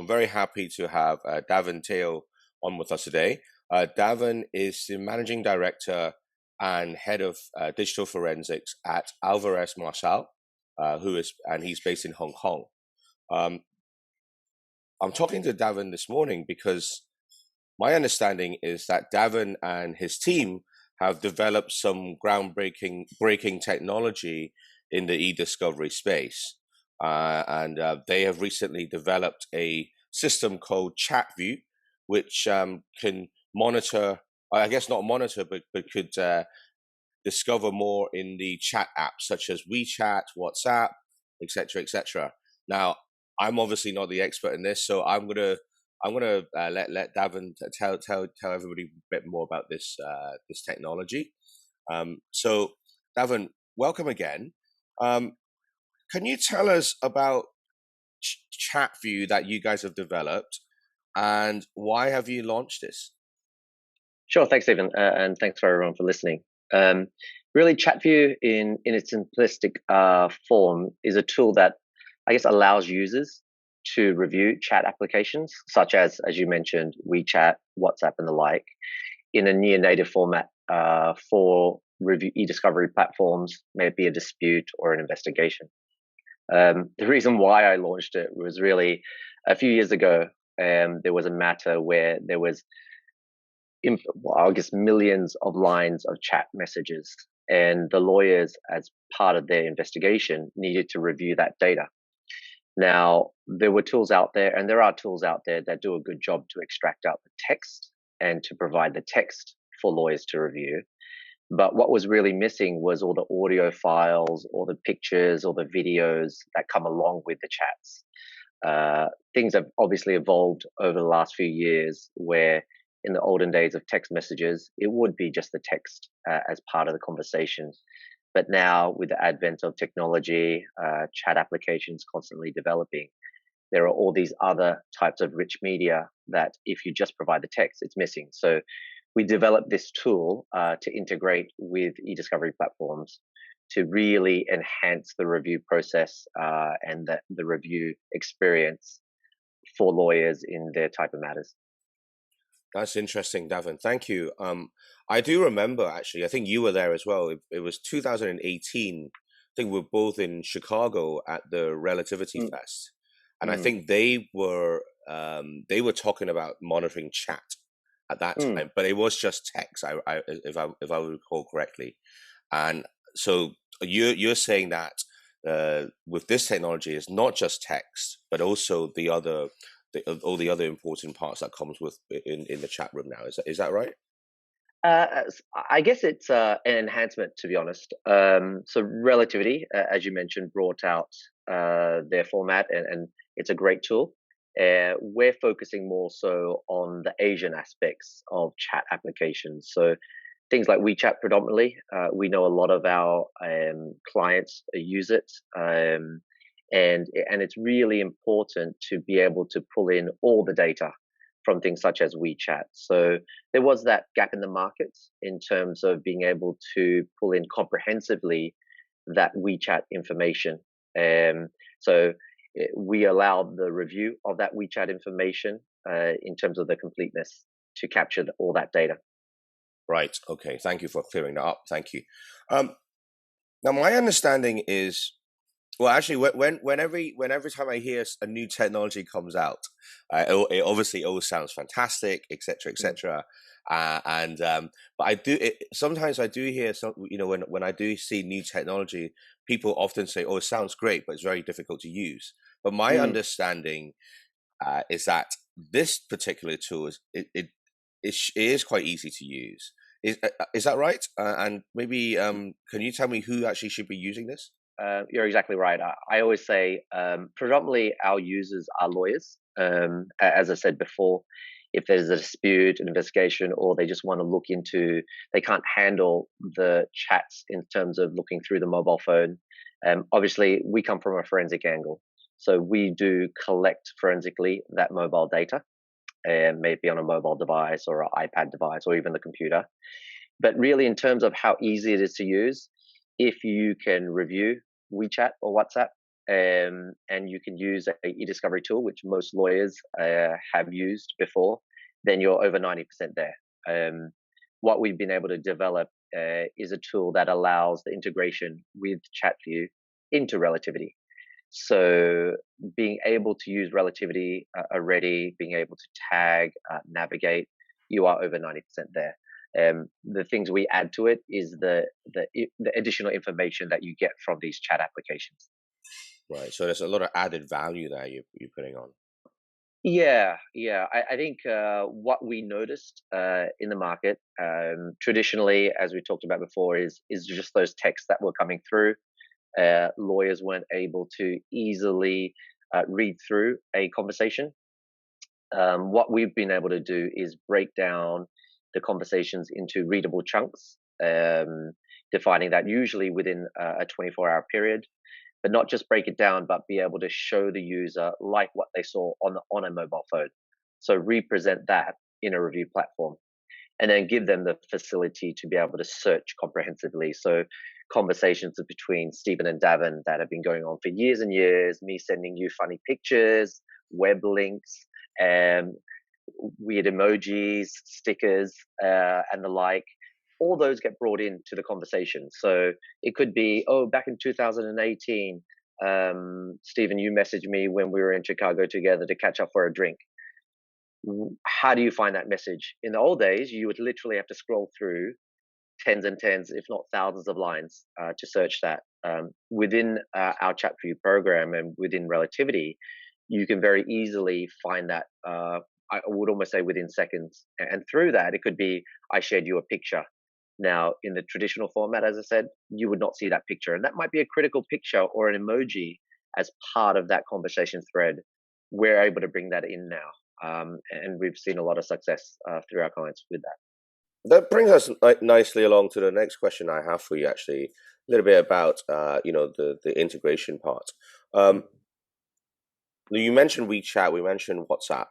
I'm very happy to have Davin Teo on with us today. Davin is the managing director and head of digital forensics at Alvarez Marsal, and he's based in Hong Kong. Um, I'm talking to Davin this morning because my understanding is that Davin and his team have developed some breaking technology in the e-discovery space. And they have recently developed a system called ChatView, which can monitor, I guess not monitor, but could discover more in the chat apps such as WeChat, WhatsApp, etc., etc. Now, I'm obviously not the expert in this, so I'm gonna let Davin tell everybody a bit more about this technology. So, Davin, welcome again. Can you tell us about ChatView that you guys have developed, and why have you launched this? Sure, thanks, Stephen, and thanks for everyone for listening. Really, ChatView in its simplistic form is a tool that I guess allows users to review chat applications, such as you mentioned, WeChat, WhatsApp, and the like, in a near native format for review e-discovery platforms, may it be a dispute or an investigation. The reason why I launched it was really a few years ago. There was a matter where there was, I guess, millions of lines of chat messages, and the lawyers, as part of their investigation, needed to review that data. Now, there were tools out there, and there are tools out there that do a good job to extract out the text and to provide the text for lawyers to review. But what was really missing was all the audio files, or the pictures, or the videos that come along with the chats. Things have obviously evolved over the last few years, where in the olden days of text messages, it would be just the text as part of the conversation. But now, with the advent of technology, chat applications constantly developing, there are all these other types of rich media that if you just provide the text, it's missing. So we developed this tool to integrate with e-discovery platforms to really enhance the review process and the review experience for lawyers in their type of matters. That's interesting, Davin. Thank you. I do remember, actually, I think you were there as well. It was 2018. I think we were both in Chicago at the Relativity Mm. Fest, and I think they were talking about monitoring chat at that Mm. time, but it was just text. If I recall correctly, and so you're saying that with this technology, it's not just text, but also all the other important parts that comes with in the chat room now. Is that right? I guess it's an enhancement, to be honest. So Relativity, as you mentioned, brought out their format, and it's a great tool. We're focusing more so on the Asian aspects of chat applications. So things like WeChat predominantly. We know a lot of our clients use it. And it's really important to be able to pull in all the data from things such as WeChat. So there was that gap in the market in terms of being able to pull in comprehensively that WeChat information. So we allowed the review of that WeChat information in terms of the completeness to capture all that data. Right. Okay. Thank you for clearing that up. Thank you. Now, my understanding is, well, actually, every time I hear a new technology comes out, it obviously always sounds fantastic, etc., etc. But sometimes I do hear some, when I do see new technology, people often say, "Oh, it sounds great, but it's very difficult to use." But my understanding is that this particular tool is quite easy to use. Is that right? And maybe can you tell me who actually should be using this? You're exactly right. I always say predominantly our users are lawyers. As I said before, if there's a dispute, an investigation, or they just want to look into, they can't handle the chats in terms of looking through the mobile phone. Obviously, we come from a forensic angle. So we do collect forensically that mobile data, maybe on a mobile device or an iPad device or even the computer. But really, in terms of how easy it is to use, if you can review WeChat or WhatsApp, and you can use a e-discovery tool, which most lawyers have used before, then you're over 90% there. What we've been able to develop is a tool that allows the integration with ChatView into Relativity. So being able to use Relativity already, being able to tag, navigate, you are over 90% there. The things we add to it is the additional information that you get from these chat applications. Right. So there's a lot of added value there you're putting on. Yeah. I think what we noticed in the market traditionally, as we talked about before, is just those texts that were coming through. Lawyers weren't able to easily read through a conversation. What we've been able to do is break down the conversations into readable chunks, defining that usually within a 24-hour period, but not just break it down, but be able to show the user like what they saw on a mobile phone. So represent that in a review platform, and then give them the facility to be able to search comprehensively. So conversations between Stephen and Davin that have been going on for years and years, me sending you funny pictures, web links, and weird emojis, stickers, and the like. All those get brought into the conversation. So it could be, oh, back in 2018, Stephen, you messaged me when we were in Chicago together to catch up for a drink. How do you find that message? In the old days, you would literally have to scroll through tens and tens, if not thousands of lines to search that. Within our ChatView program and within Relativity, you can very easily find that, I would almost say within seconds. And through that, it could be, I shared you a picture. Now, in the traditional format, as I said, you would not see that picture. And that might be a critical picture or an emoji as part of that conversation thread. We're able to bring that in now. And we've seen a lot of success through our clients with that. That brings us nicely along to the next question I have for you, actually. A little bit about, the integration part. You mentioned WeChat, we mentioned WhatsApp.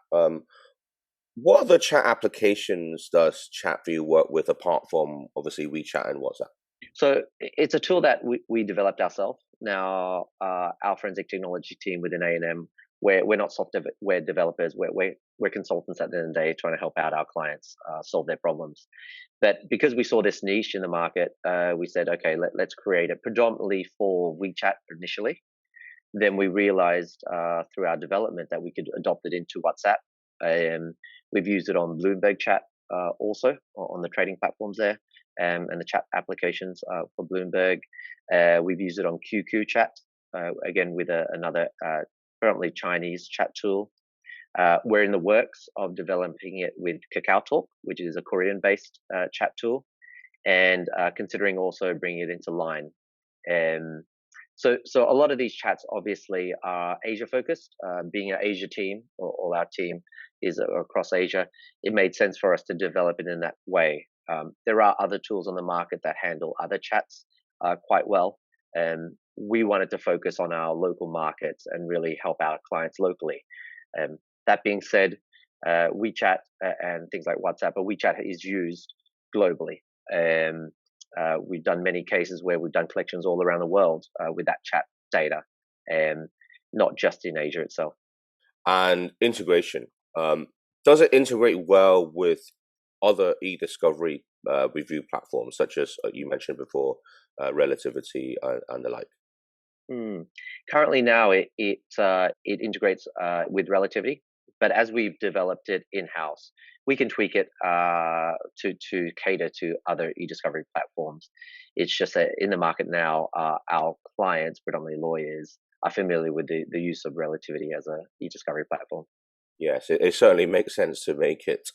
What other chat applications does ChatView work with apart from obviously WeChat and WhatsApp? So it's a tool that we developed ourselves. Now, our forensic technology team within A&M, we're not software developers. We're consultants at the end of the day, trying to help out our clients solve their problems. But because we saw this niche in the market, we said, okay, let's create it predominantly for WeChat initially. Then we realized through our development that we could adopt it into WhatsApp. We've used it on Bloomberg Chat also on the trading platforms there, and the chat applications for Bloomberg. We've used it on QQ Chat, again with another currently Chinese chat tool. We're in the works of developing it with KakaoTalk, which is a Korean-based chat tool, and considering also bringing it into Line. So a lot of these chats obviously are Asia focused. Being an Asia team, or all our team is across Asia, it made sense for us to develop it in that way. There are other tools on the market that handle other chats quite well. We wanted to focus on our local markets and really help our clients locally. That being said, WeChat and things like WhatsApp, but WeChat is used globally. We've done many cases where we've done collections all around the world with that chat data, not just in Asia itself. And integration. Does it integrate well with other e-discovery review platforms, such as you mentioned before, Relativity and the like? Currently now it integrates with Relativity, but as we've developed it in-house, we can tweak it to cater to other e-discovery platforms. It's just that in the market now, our clients, predominantly lawyers, are familiar with the use of Relativity as a e-discovery platform. Yes, it certainly makes sense to make it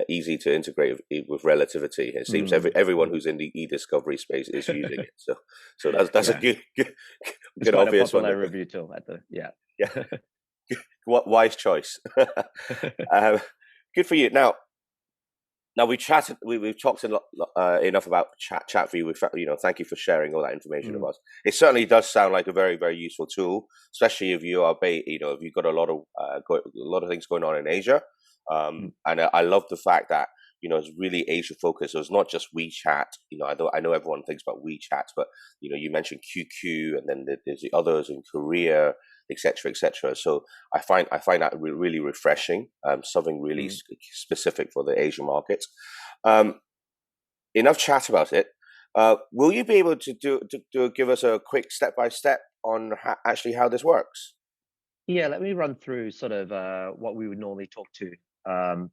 easy to integrate with Relativity. It seems everyone who's in the e-discovery space is using it. So that's a good obvious one. Popular review tool at the yeah. What wise choice. Good for you. Now we've talked enough about ChatView. Thank you for sharing all that information with us. It certainly does sound like a very, very useful tool, especially if you are if you've got a lot of things going on in Asia. And I love the fact that is really Asia focused. So it's not just WeChat. I know everyone thinks about WeChat, but you mentioned QQ, and then there's the others in Korea, etc., etc. So I find that really refreshing. Something really specific for the Asian markets. Enough chat about it. Will you be able to give us a quick step by step on actually how this works? Yeah, let me run through sort of what we would normally talk to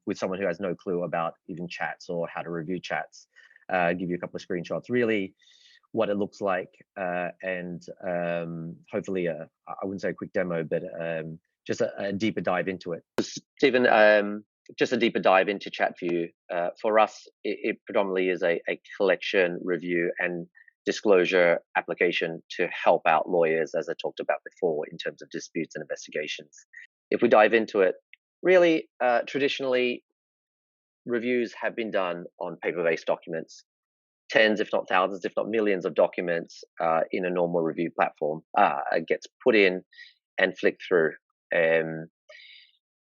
with someone who has no clue about even chats or how to review chats. Give you a couple of screenshots, really what it looks like, and hopefully, I wouldn't say a quick demo, but just a deeper dive into it. Stephen, just a deeper dive into ChatView. For us, it predominantly is a collection, review, and disclosure application to help out lawyers, as I talked about before, in terms of disputes and investigations. If we dive into it, really, traditionally, reviews have been done on paper-based documents, tens, if not thousands, if not millions of documents in a normal review platform. Gets put in and flicked through.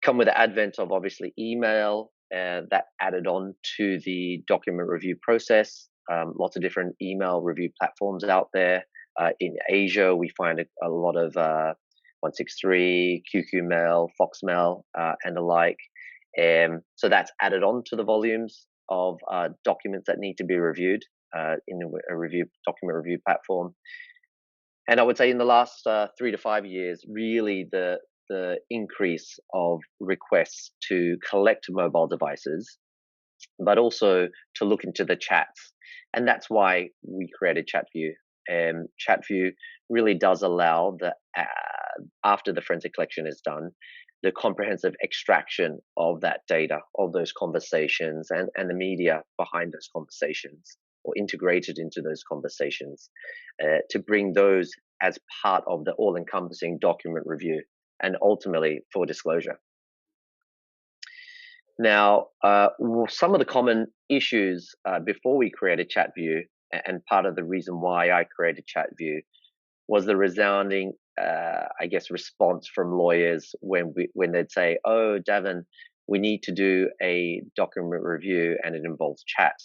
Come with the advent of obviously email that added on to the document review process. Lots of different email review platforms out there. In Asia, we find a lot of 163, QQ Mail, Foxmail, and the like. So that's added on to the volumes of documents that need to be reviewed in a document review platform. And I would say in the last 3 to 5 years, really the increase of requests to collect mobile devices, but also to look into the chats. And that's why we created ChatView. ChatView really does allow after the forensic collection is done, the comprehensive extraction of that data, of those conversations, and the media behind those conversations, or integrated into those conversations, to bring those as part of the all-encompassing document review and ultimately for disclosure. Now, some of the common issues before we created ChatView, and part of the reason why I created ChatView, was the resounding, response from lawyers when they'd say, "Oh, Davin, we need to do a document review and it involves chat."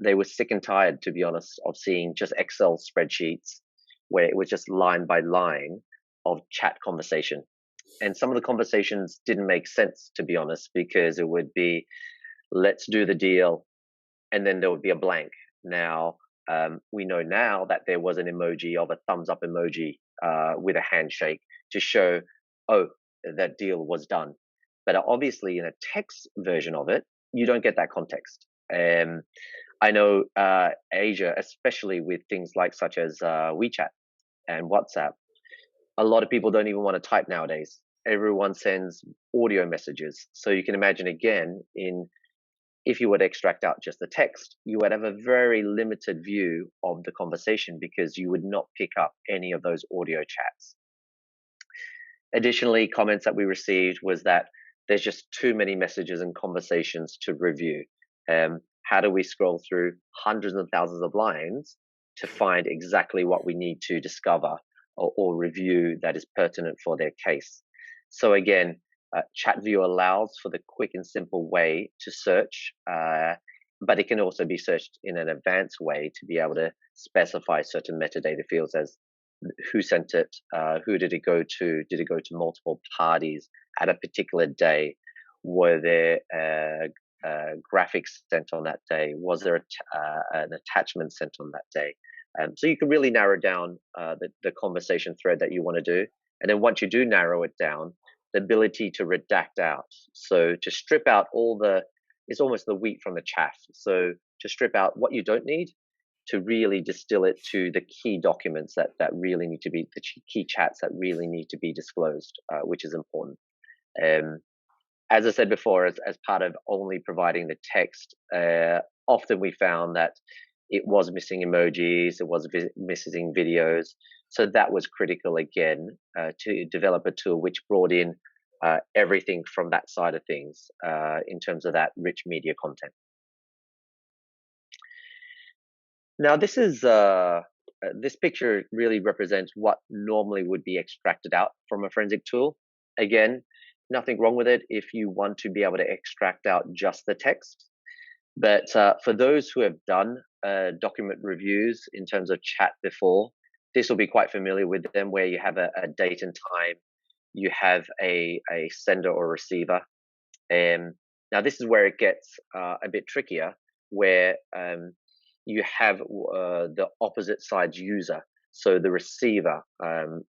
They were sick and tired, to be honest, of seeing just Excel spreadsheets where it was just line by line of chat conversation. And some of the conversations didn't make sense, to be honest, because it would be, let's do the deal, and then there would be a blank. Now, we know now that there was an emoji of a thumbs up emoji with a handshake to show, oh, that deal was done. But obviously in a text version of it, you don't get that context. I know Asia, especially with things like such as WeChat and WhatsApp, a lot of people don't even want to type nowadays. Everyone sends audio messages. So you can imagine again, if you were to extract out just the text, you would have a very limited view of the conversation because you would not pick up any of those audio chats. Additionally, comments that we received was that there's just too many messages and conversations to review. How do we scroll through hundreds of thousands of lines to find exactly what we need to discover or review that is pertinent for their case? So again, ChatView allows for the quick and simple way to search, but it can also be searched in an advanced way to be able to specify certain metadata fields as who sent it, who did it go to, did it go to multiple parties at a particular day, were there graphics sent on that day, was there an attachment sent on that day. So you can really narrow down the conversation thread that you want to do. And then once you do narrow it down, the ability to redact out. So to strip out it's almost the wheat from the chaff. So to strip out what you don't need, to really distill it to the key documents that really need to be, the key chats that really need to be disclosed, which is important. As I said before, as part of only providing the text, often we found that it was missing emojis, it was missing videos. So that was critical again to develop a tool which brought in everything from that side of things in terms of that rich media content. Now, this picture really represents what normally would be extracted out from a forensic tool. Again, nothing wrong with it if you want to be able to extract out just the text. But for those who have done document reviews in terms of chat before, this will be quite familiar with them, where you have a date and time, you have a sender or receiver. Now, this is where it gets a bit trickier, where you have the opposite side's user. So the receiver,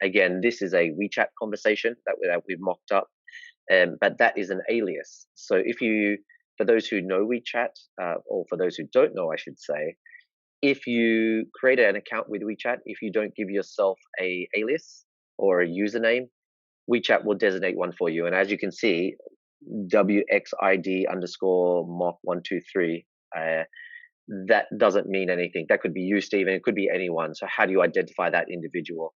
again, this is a WeChat conversation that we've mocked up, but that is an alias. So for those who know WeChat, or for those who don't know, I should say, if you create an account with WeChat, if you don't give yourself a alias or a username, WeChat will designate one for you. And as you can see, WXID underscore mock123, that doesn't mean anything. That could be you, Stephen. It could be anyone. So how do you identify that individual?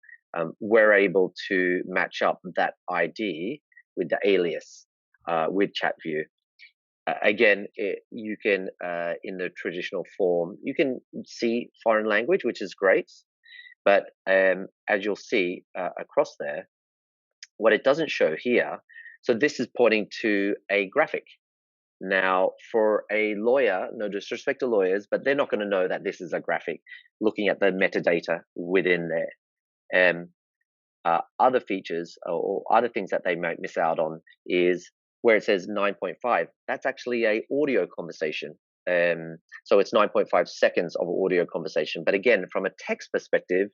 We're able to match up that ID with the alias with ChatView. Again, you can, in the traditional form, you can see foreign language, which is great. But as you'll see across there, what it doesn't show here, so this is pointing to a graphic. Now, for a lawyer, no disrespect to lawyers, but they're not going to know that this is a graphic looking at the metadata within there. Other features or other things that they might miss out on is where it says 9.5. That's actually a audio conversation. So it's 9.5 seconds of audio conversation. But again, from a text perspective,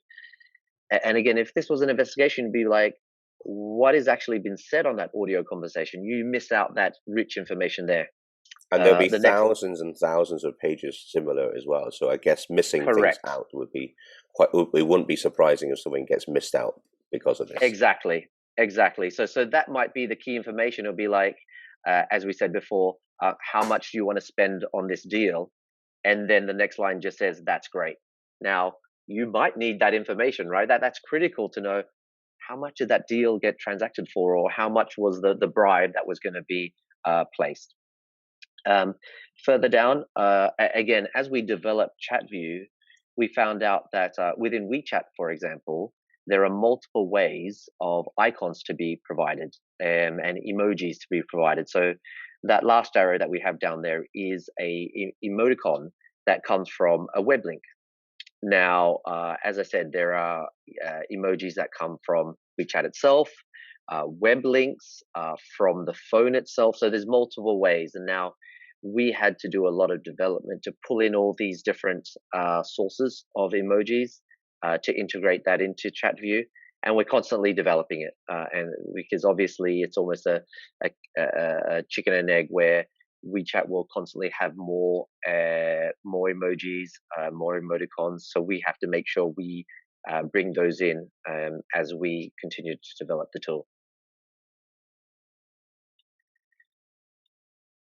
and again, if this was an investigation, it'd be like, what has actually been said on that audio conversation? You miss out that rich information there. And there'll be The next, thousands and thousands of pages similar as well. So I guess missing things correct. out would be it wouldn't be surprising if something gets missed out because of this. Exactly. So that might be the key information. It'll be like, as we said before, how much do you want to spend on this deal? And then the next line just says, that's great. Now, you might need that information, right? That's critical to know, how much did that deal get transacted for, or how much was the bribe that was going to be placed. Further down, again, as we developed ChatView, we found out that within WeChat, for example, there are multiple ways of icons to be provided, and emojis to be provided. So that last arrow that we have down there is a emoticon that comes from a web link. Now, as I said, there are emojis that come from WeChat itself, web links from the phone itself. So there's multiple ways. And now we had to do a lot of development to pull in all these different sources of emojis to integrate that into ChatView. And we're constantly developing it. And because obviously it's almost a chicken and egg, where WeChat will constantly have more emojis, more emoticons. So we have to make sure we bring those in as we continue to develop the tool.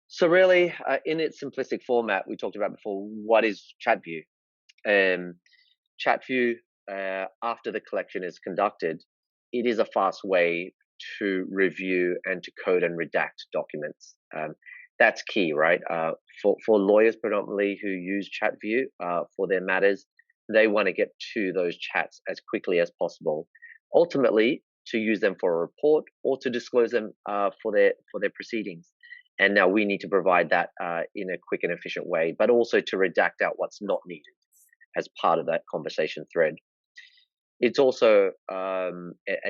So really, in its simplistic format, we talked about before, what is ChatView? ChatView, after the collection is conducted, it is a fast way to review and to code and redact documents. That's key, right? For lawyers predominantly who use ChatView for their matters, they want to get to those chats as quickly as possible. Ultimately, to use them for a report or to disclose them for their proceedings. And now we need to provide that in a quick and efficient way, but also to redact out what's not needed as part of that conversation thread. It's also a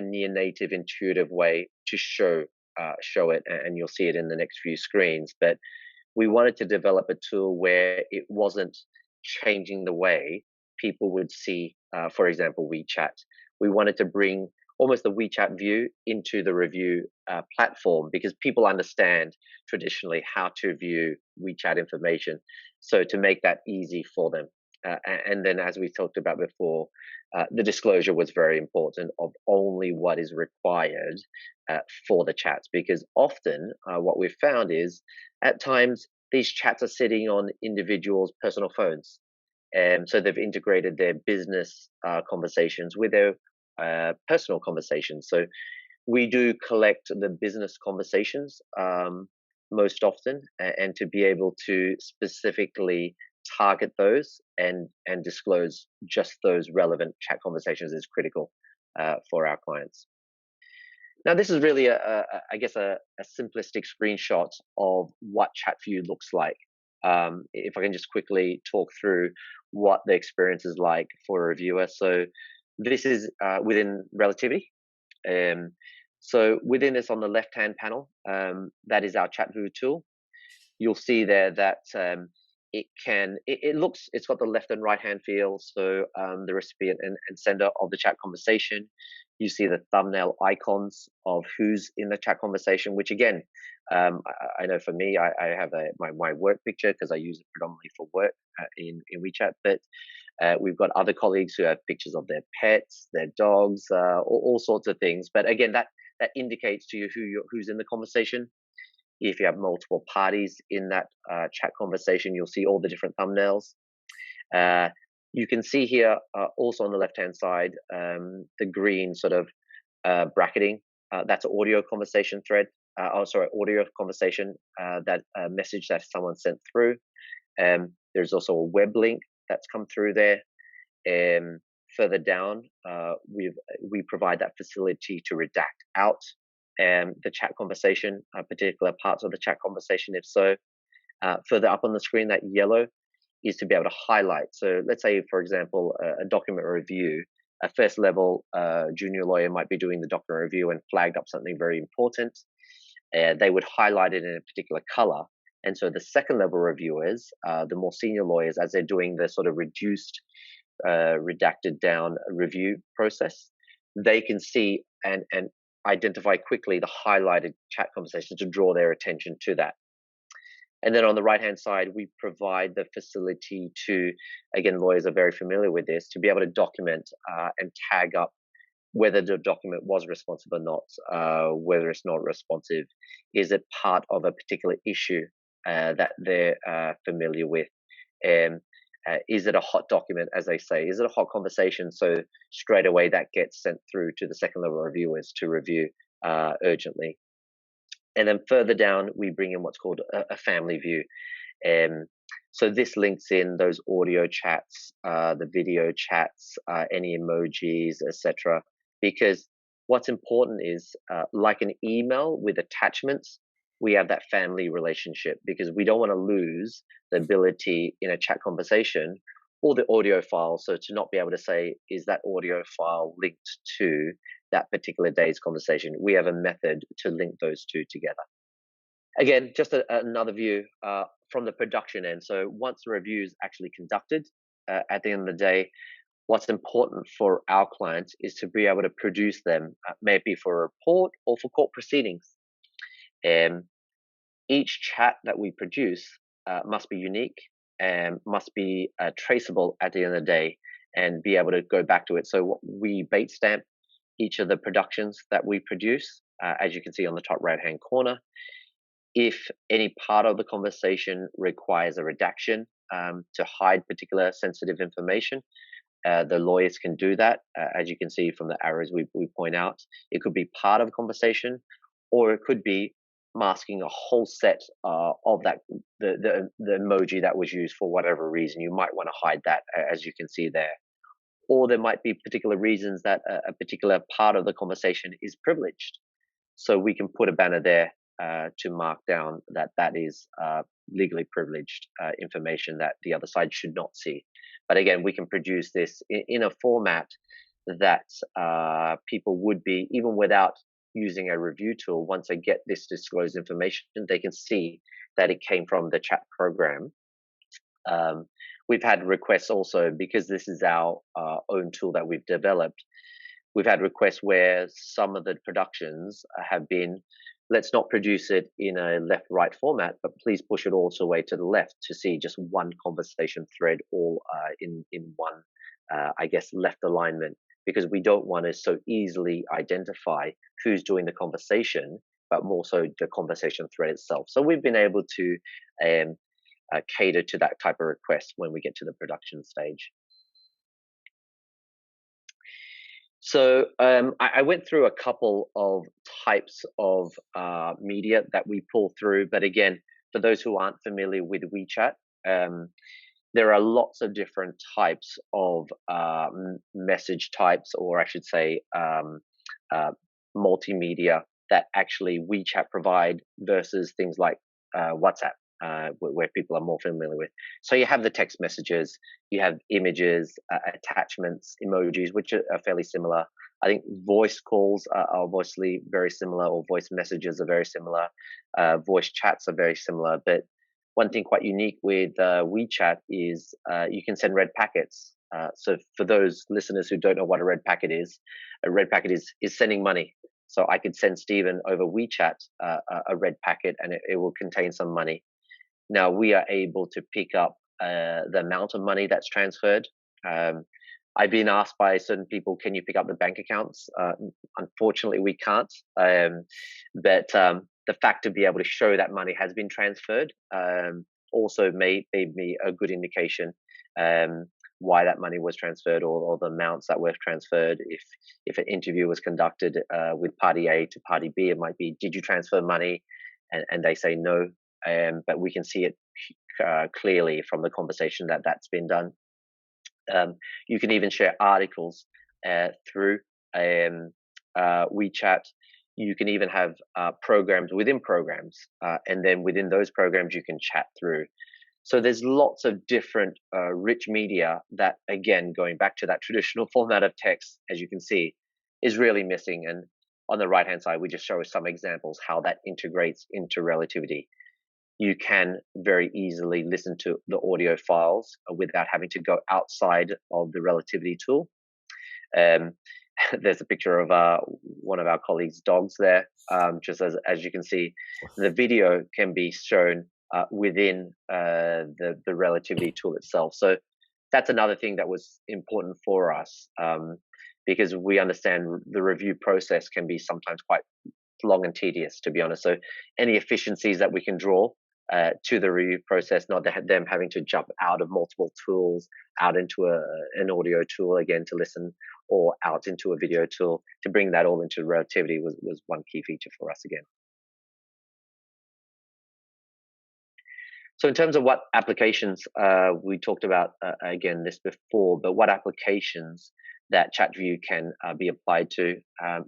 near native, intuitive way to show it, and you'll see it in the next few screens. But we wanted to develop a tool where it wasn't changing the way people would see, for example, WeChat. We wanted to bring almost the WeChat view into the review platform, because people understand traditionally how to view WeChat information. So to make that easy for them. And then, as we talked about before, the disclosure was very important of only what is required for the chats, because often what we've found is at times these chats are sitting on individuals' personal phones. And so they've integrated their business conversations with their personal conversations. So we do collect the business conversations most often, and to be able to specifically target those and disclose just those relevant chat conversations is critical for our clients. Now, this is really I guess a simplistic screenshot of what ChatView looks like. if I can just quickly talk through what the experience is like for a reviewer. So this is within relativity. So within this, on the left-hand panel, that is our ChatView tool. You'll see there that it's got the left and right hand field. So the recipient and sender of the chat conversation. You see the thumbnail icons of who's in the chat conversation, which again, I know for me, I have my work picture because I use it predominantly for work in WeChat, but we've got other colleagues who have pictures of their pets, their dogs, all sorts of things. But again, that indicates to you who's in the conversation. If you have multiple parties in that chat conversation, you'll see all the different thumbnails. You can see here also on the left-hand side, the green sort of bracketing. That's an audio conversation thread. Audio conversation, that message that someone sent through. There's also a web link that's come through there. Further down, we provide that facility to redact out the chat conversation, particular parts of the chat conversation, if so. Further up on the screen, that yellow is to be able to highlight. So let's say, for example, a document review, a first level junior lawyer might be doing the document review and flagged up something very important. They would highlight it in a particular color. And so the second level reviewers, the more senior lawyers, as they're doing the sort of reduced, redacted down review process, they can see and identify quickly the highlighted chat conversation to draw their attention to that. And then on the right-hand side, we provide the facility to, again, lawyers are very familiar with this, to be able to document and tag up whether the document was responsive or not, whether it's not responsive. Is it part of a particular issue that they're familiar with? Is it a hot document, as they say? Is it a hot conversation? So straight away that gets sent through to the second level reviewers to review urgently. And then further down, we bring in what's called a family view. So this links in those audio chats, the video chats, any emojis, etc. Because what's important is, like an email with attachments, we have that family relationship, because we don't want to lose the ability in a chat conversation or the audio file. So to not be able to say, is that audio file linked to that particular day's conversation? We have a method to link those two together. Again, just another view from the production end. So once the review is actually conducted, at the end of the day, what's important for our clients is to be able to produce them, maybe for a report or for court proceedings. Each chat that we produce must be unique and must be traceable at the end of the day, and be able to go back to it. So we bait stamp each of the productions that we produce, as you can see on the top right-hand corner. If any part of the conversation requires a redaction to hide particular sensitive information, the lawyers can do that. As you can see from the arrows we point out, it could be part of a conversation, or it could be masking a whole set of that, the emoji that was used for whatever reason. You might want to hide that, as you can see there. Or there might be particular reasons that a particular part of the conversation is privileged. So we can put a banner there to mark down that is legally privileged information that the other side should not see. But again, we can produce this in a format that people would be, even without using a review tool, once they get this disclosed information, they can see that it came from the chat program. We've had requests also, because this is our own tool that we've developed. We've had requests where some of the productions have been, let's not produce it in a left-right format, but please push it all the way to the left to see just one conversation thread, all in one, I guess, left alignment, because we don't want to so easily identify who's doing the conversation, but more so the conversation thread itself. So we've been able to cater to that type of request when we get to the production stage. So I went through a couple of types of media that we pull through. But again, for those who aren't familiar with WeChat, there are lots of different types of message types, or I should say multimedia, that actually WeChat provide versus things like WhatsApp. where people are more familiar with. So you have the text messages, you have images, attachments, emojis, which are fairly similar. I think voice calls are obviously very similar, or voice messages are very similar. Voice chats are very similar. But one thing quite unique with WeChat is you can send red packets. So for those listeners who don't know what a red packet is, a red packet is sending money. So I could send Stephen over WeChat a red packet, and it will contain some money. Now we are able to pick up the amount of money that's transferred. I've been asked by certain people, can you pick up the bank accounts? Unfortunately, we can't. But the fact to be able to show that money has been transferred also made me a good indication why that money was transferred, or the amounts that were transferred. If an interview was conducted with party A to party B, it might be, did you transfer money? And they say no. But we can see it clearly from the conversation that's been done. You can even share articles through WeChat. You can even have programs within programs, and then within those programs you can chat through. So there's lots of different rich media that, again, going back to that traditional format of text, as you can see, is really missing. And on the right-hand side, we just show some examples how that integrates into relativity. You can very easily listen to the audio files without having to go outside of the relativity tool. There's a picture of one of our colleagues' dogs there. Just as you can see, the video can be shown within the relativity tool itself. So that's another thing that was important for us, because we understand the review process can be sometimes quite long and tedious, to be honest. So any efficiencies that we can draw to the review process, not them having to jump out of multiple tools, out into an audio tool again to listen, or out into a video tool, to bring that all into relativity was one key feature for us again. So in terms of what applications, we talked about, again, this before, but what applications that ChatView can be applied to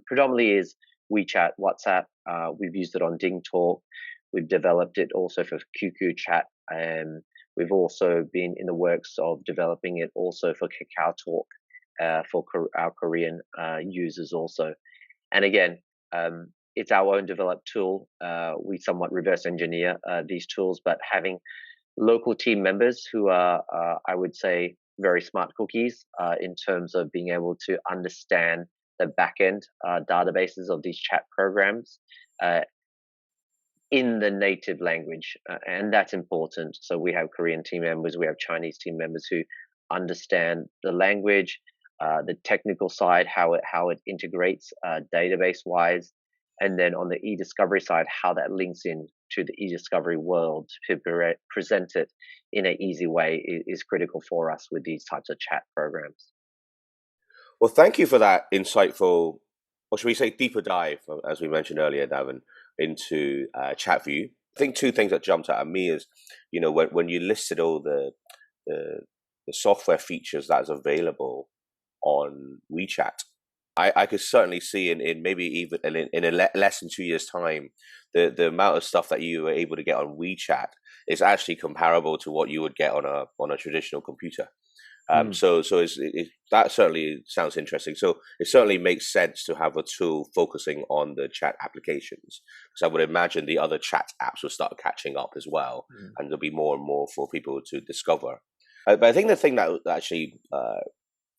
predominantly is WeChat, WhatsApp. We've used it on DingTalk. We've developed it also for QQ Chat, and we've also been in the works of developing it also for Kakao Talk for our Korean users also. And again, it's our own developed tool. We somewhat reverse engineer these tools, but having local team members who are, I would say, very smart cookies in terms of being able to understand the backend databases of these chat programs in the native language, and that's important. So we have Korean team members, we have Chinese team members who understand the language, the technical side, how it integrates database wise, and then on the e-discovery side, how that links in to the e-discovery world to present it in an easy way is critical for us with these types of chat programs. Well, thank you for that insightful, or should we say deeper dive, as we mentioned earlier, Davin, into ChatView. I think two things that jumped out at me is, when you listed all the software features that's available on WeChat, I could certainly see in maybe even in less than 2 years' time, the amount of stuff that you were able to get on WeChat is actually comparable to what you would get on a traditional computer. So that certainly sounds interesting. So it certainly makes sense to have a tool focusing on the chat applications, because I would imagine the other chat apps will start catching up as well, and there'll be more and more for people to discover. But I think the thing that actually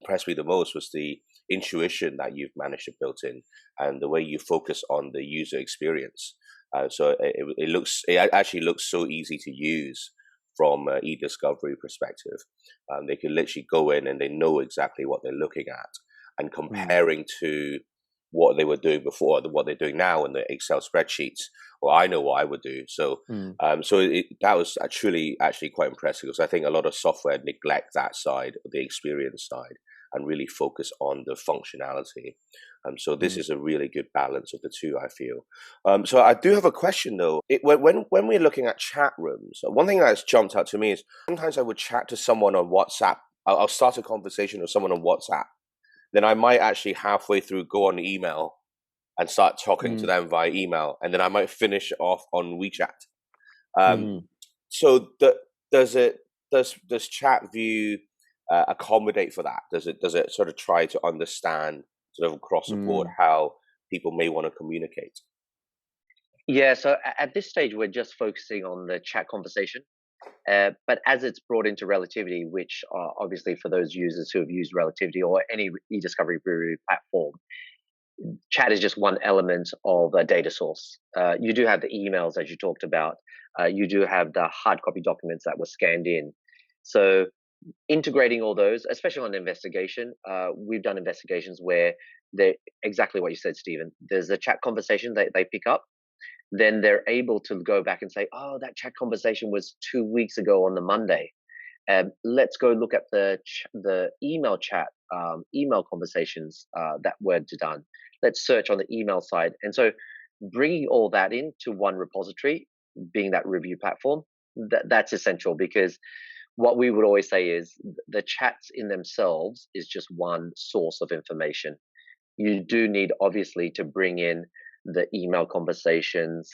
impressed me the most was the intuition that you've managed to build in, and the way you focus on the user experience. So it actually looks so easy to use from an e-discovery perspective. They can literally go in and they know exactly what they're looking at, and comparing to what they were doing before, what they're doing now in the Excel spreadsheets. Well, I know what I would do. So, that was actually quite impressive, because I think a lot of software neglect that side, the experience side, and really focus on the functionality. So this is a really good balance of the two, I feel. So I do have a question though. When we're looking at chat rooms, one thing that's jumped out to me is sometimes I would chat to someone on WhatsApp. I'll start a conversation with someone on WhatsApp. Then I might actually halfway through go on email and start talking to them via email. And then I might finish off on WeChat. So does ChatView accommodate for that? Does it sort of try to understand sort of across the board Mm. how people may want to communicate? Yeah, so at this stage, we're just focusing on the chat conversation. But as it's brought into relativity, which obviously for those users who have used relativity or any e-discovery brewery platform, chat is just one element of a data source. You do have the emails, as you talked about. You do have the hard copy documents that were scanned in. So integrating all those, especially on investigation, we've done investigations where they exactly what you said, Stephen. There's a chat conversation that they pick up, then they're able to go back and say, "Oh, that chat conversation was 2 weeks ago on the Monday. Let's go look at the email chat, email conversations that were done. Let's search on the email side." And so, bringing all that into one repository, being that review platform, that's essential because what we would always say is the chats in themselves is just one source of information. You do need obviously to bring in the email conversations,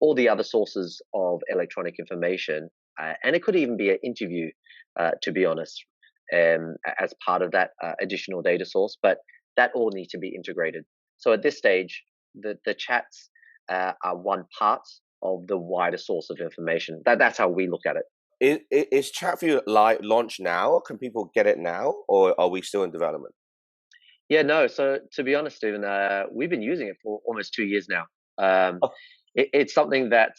all the other sources of electronic information, and it could even be an interview, to be honest, as part of that additional data source. But that all needs to be integrated. So at this stage, the chats are one part of the wider source of information. That's how we look at it. Is ChatView launched now? Or can people get it now, or are we still in development? Yeah, no. So to be honest, Stephen, we've been using it for almost 2 years now. Um, Oh, it's something that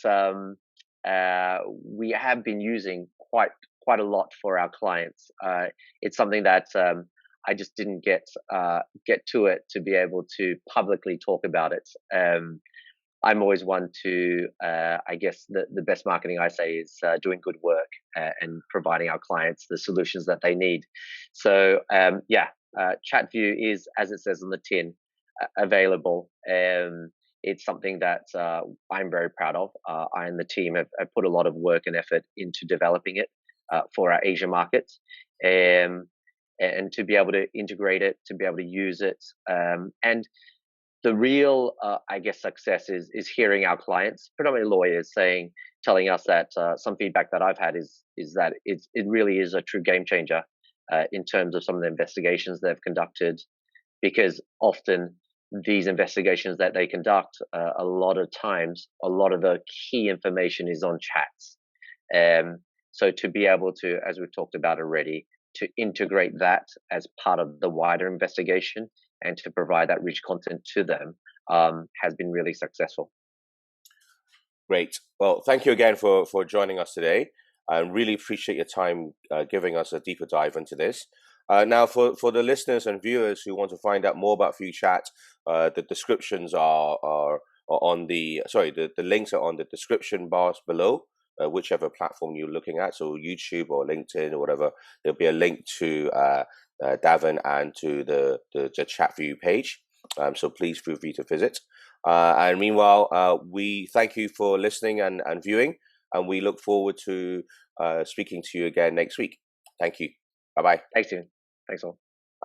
we have been using quite a lot for our clients. It's something that I just didn't get to it to be able to publicly talk about it. I'm always one to, I guess, the best marketing I say is doing good work and providing our clients the solutions that they need. So, yeah, ChatView is, as it says on the tin, available. It's something that I'm very proud of. I and the team have put a lot of work and effort into developing it for our Asia markets. And to be able to integrate it, to be able to use it, and the real, I guess, success is hearing our clients, predominantly lawyers, telling us that some feedback that I've had is that it really is a true game changer in terms of some of the investigations they've conducted, because often these investigations that they conduct, a lot of times, a lot of the key information is on chats. So to be able to, as we've talked about already, to integrate that as part of the wider investigation and to provide that rich content to them has been really successful. great. Well, thank you again for joining us today. I really appreciate your time giving us a deeper dive into this. Now, for the listeners and viewers who want to find out more about ViewChat, the descriptions are on the links are on the description bars below, whichever platform you're looking at. So YouTube or LinkedIn or whatever, there'll be a link to Davin and to the ChatView page. So please feel free to visit. And meanwhile, we thank you for listening and viewing, and we look forward to speaking to you again next week. Thank you. Bye bye. Thanks, Stephen. Thanks all.